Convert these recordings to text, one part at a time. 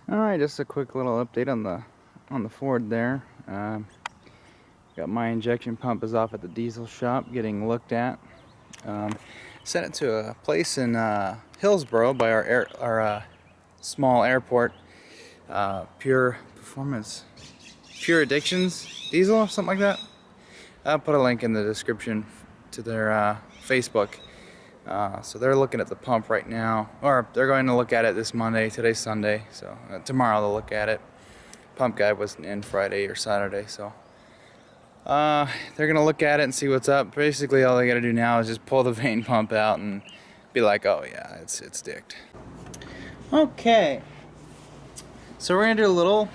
Alright, just a quick little update on the Ford there. Got my injection pump is off at the diesel shop getting looked at. Sent it to a place in Hillsboro by our small airport. Pure Addictions Diesel, something like that. I'll put a link in the description to their Facebook. So they're looking at the pump right now, or they're going to look at it this Monday. Today's Sunday, so tomorrow they'll look at it. Pump guy wasn't in Friday or Saturday, so they're gonna look at it and see what's up. Basically, all they gotta do now is just pull the vane pump out and be like, "Oh yeah, it's dicked." Okay, so we're gonna do a little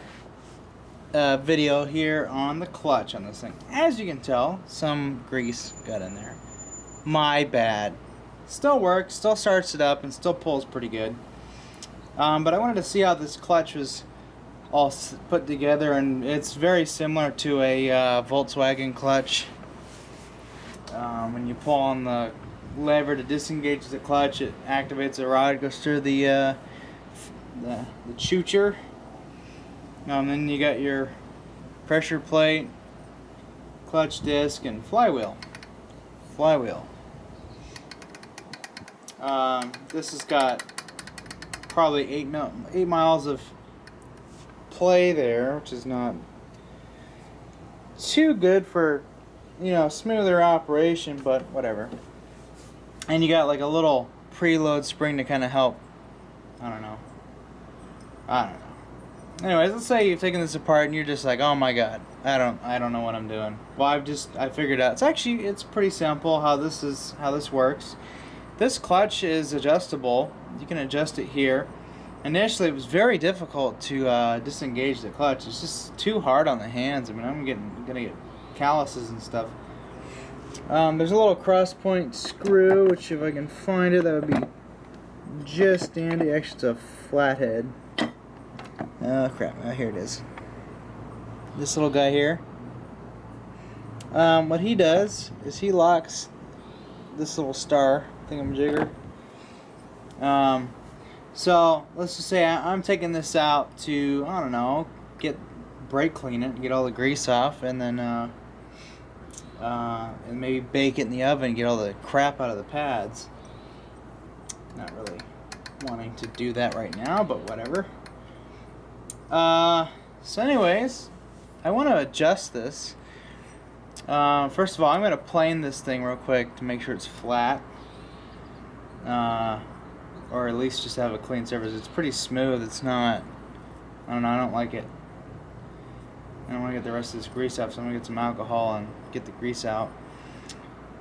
video here on the clutch on this thing. As you can tell, some grease got in there. My bad. Still works, still starts it up, and still pulls pretty good. But I wanted to see how this clutch was all put together, and it's very similar to a Volkswagen clutch. When you pull on the lever to disengage the clutch, it activates a rod, goes through the chucher. Then you got your pressure plate, clutch disc, and flywheel. This has got probably 8 miles of play there, which is not too good for, smoother operation, but whatever. And you got like a little preload spring to kind of help. I don't know. Anyways, let's say you've taken this apart and you're just like, oh my god, I don't know what I'm doing. Well, I figured out. It's pretty simple how this works. This clutch is adjustable. You can adjust it here. Initially, it was very difficult to disengage the clutch. It's just too hard on the hands. I mean, I'm gonna get calluses and stuff. There's a little cross point screw, which if I can find it, that would be just dandy. Actually, it's a flathead. Oh crap! Oh, here it is. This little guy here. What he does is he locks this little star thingamajigger. So let's just say I'm taking this out to, I don't know, brake clean it, get all the grease off, and then and maybe bake it in the oven, get all the crap out of the pads. Not really wanting to do that right now, but whatever. So anyways, I want to adjust this. First of all, I'm going to plane this thing real quick to make sure it's flat. Or at least just have a clean surface. It's pretty smooth. It's not, I don't know, I don't like it. I don't want to get the rest of this grease off, so I'm going to get some alcohol and get the grease out.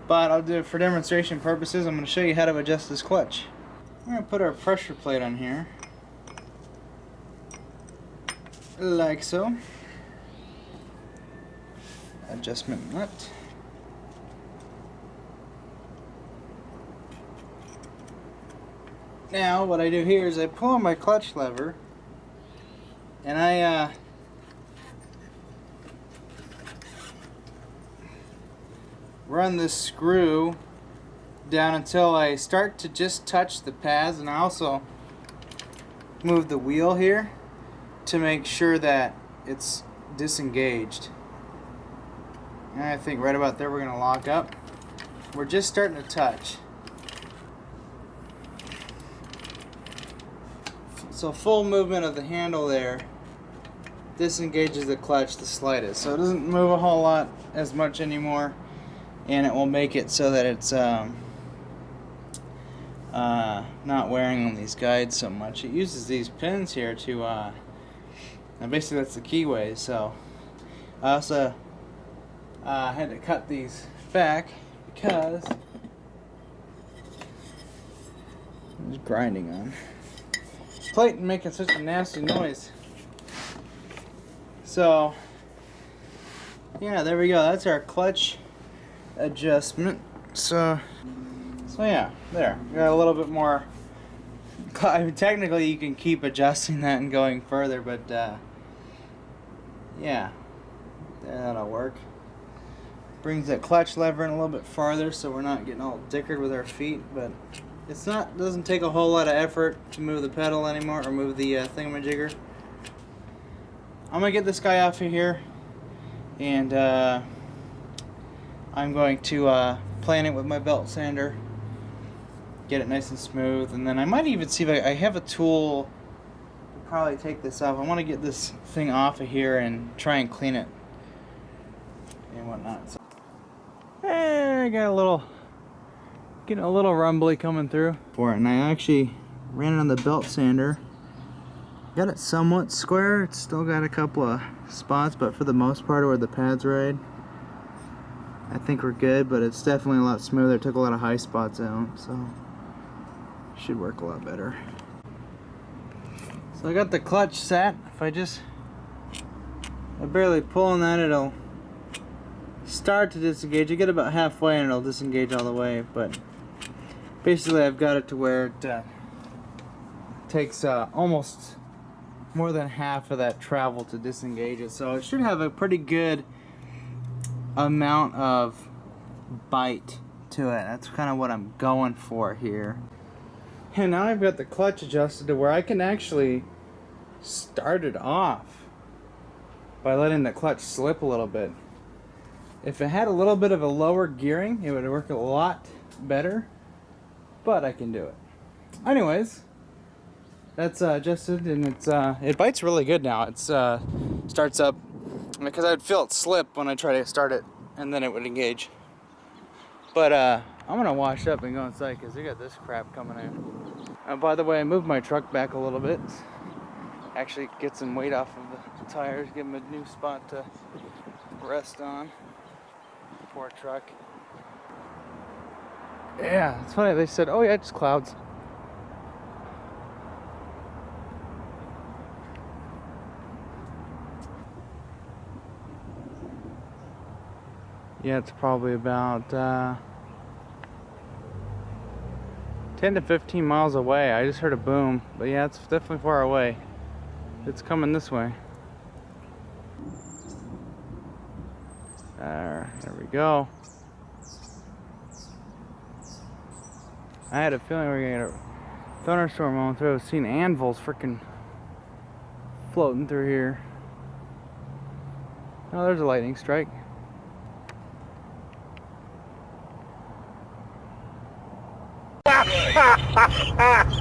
But I'll do it for demonstration purposes. I'm going to show you how to adjust this clutch. We're going to put our pressure plate on here. Like so. Adjustment nut. Now what I do here is I pull on my clutch lever and I run this screw down until I start to just touch the pads, and I also move the wheel here to make sure that it's disengaged. And I think right about there we're going to lock up. We're just starting to touch. So full movement of the handle there disengages the clutch the slightest. So it doesn't move a whole lot as much anymore, and it will make it so that it's not wearing on these guides so much. It uses these pins here to, and basically that's the keyway. So I also had to cut these back because it's grinding on plate and making such a nasty noise. So yeah, there we go. That's our clutch adjustment. So yeah, there. Got a little bit more. I mean, technically you can keep adjusting that and going further, but yeah, that'll work. Brings that clutch lever in a little bit farther so we're not getting all dickered with our feet, but doesn't take a whole lot of effort to move the pedal anymore, or move the thingamajigger. I'm gonna get this guy off of here, and I'm going to plan it with my belt sander, get it nice and smooth, and then I might even see if I have a tool to probably take this off. I want to get this thing off of here and try and clean it and whatnot. So, I got getting a little rumbly coming through for it, and I actually ran it on the belt sander. Got it somewhat square. It's still got a couple of spots, but for the most part, where the pads ride, I think we're good. But it's definitely a lot smoother. It took a lot of high spots out, so should work a lot better. So I got the clutch set. If I barely pull on that, it'll start to disengage. You get about halfway and it'll disengage all the way, but basically I've got it to where it takes almost more than half of that travel to disengage it, so it should have a pretty good amount of bite to it. That's kind of what I'm going for here. And now I've got the clutch adjusted to where I can actually start it off by letting the clutch slip a little bit. If it had a little bit of a lower gearing, it would work a lot better, but I can do it. Anyways, that's adjusted, and it bites really good now. It starts up, because I'd feel it slip when I try to start it, and then it would engage. But I'm gonna wash up and go inside because we got this crap coming in. By the way, I moved my truck back a little bit. Actually, get some weight off of the tires, give them a new spot to rest on. Poor truck. Yeah, it's funny. They said, "Oh yeah, it's clouds." Yeah, it's probably about 10 to 15 miles away. I just heard a boom, but yeah, it's definitely far away. It's coming this way. There we go. I had a feeling we were gonna get a thunderstorm on through. I've seen anvils freaking floating through here. Oh, there's a lightning strike.